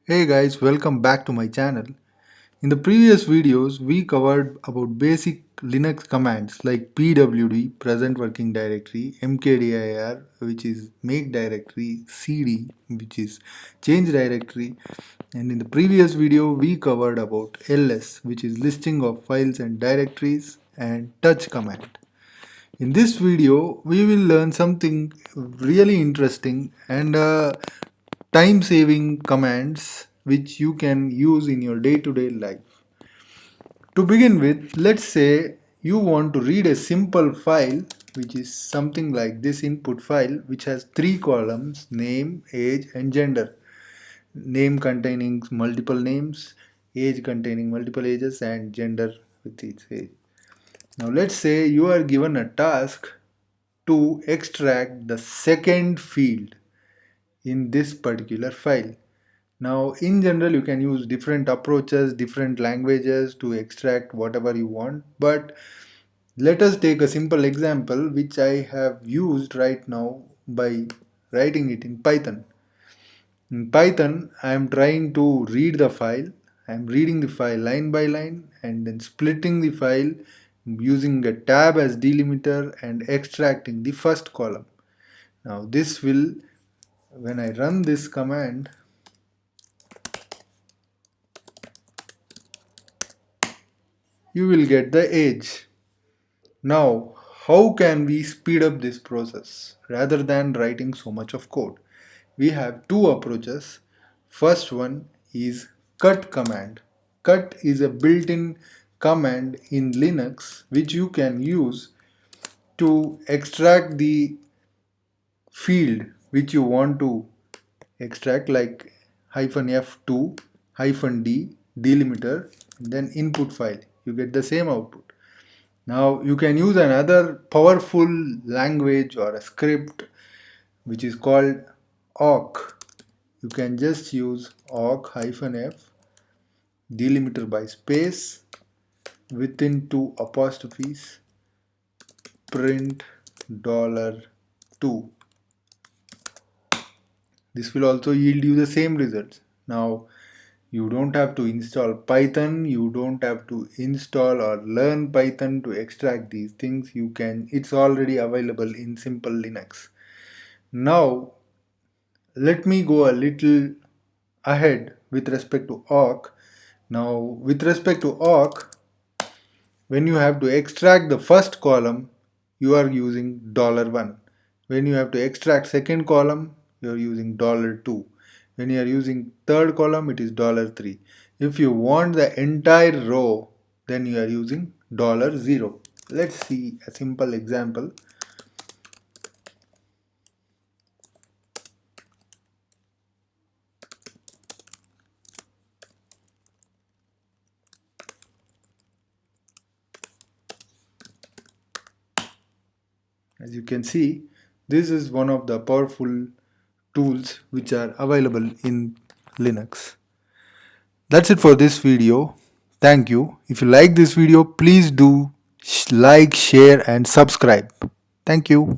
Hey guys, welcome back to my channel. In the previous videos, we covered about basic Linux commands like pwd, present working directory, mkdir, which is make directory, cd, which is change directory, and in the previous video, we covered about ls, which is listing of files and directories, and touch command. In this video, we will learn something really interesting and time saving commands which you can use in your day-to-day life. To begin with, let's say you want to read a simple file which is something like this input file which has three columns: name, age and gender. Name containing multiple names, age containing multiple ages and gender with its age. Now let's say you are given a task to extract the second field in this particular file. Now, in general, you can use different approaches, different languages to extract whatever you want. But let us take a simple example which I have used right now by writing it in Python. In Python, I am trying to read the file. I am reading the file line by line and then splitting the file using a tab as delimiter and extracting the first column. Now, this will, when I run this command, you will get the age. Now, how can we speed up this process rather than writing so much of code? We have two approaches. First one is cut command. Cut is a built-in command in Linux which you can use to extract the field which you want to extract, like -f2 -d delimiter, then input file. You get the same output. Now you can use another powerful language or a script which is called awk. You can just use awk-f delimiter by space within two apostrophes print $2. This will also yield you the same results. Now you don't have to install Python, you don't have to install or learn Python to extract these things. It's already available in simple Linux. Now let me go a little ahead with respect to awk. Now with respect to awk, when you have to extract the first column, you are using $1. When you have to extract second column, you are using $2. When you are using third column, it is $3. If you want the entire row, then you are using $0. Let's see a simple example. As you can see, this is one of the powerful tools which are available in Linux. That's it for this video. Thank you. If you like this video, please do like, share and subscribe. Thank you.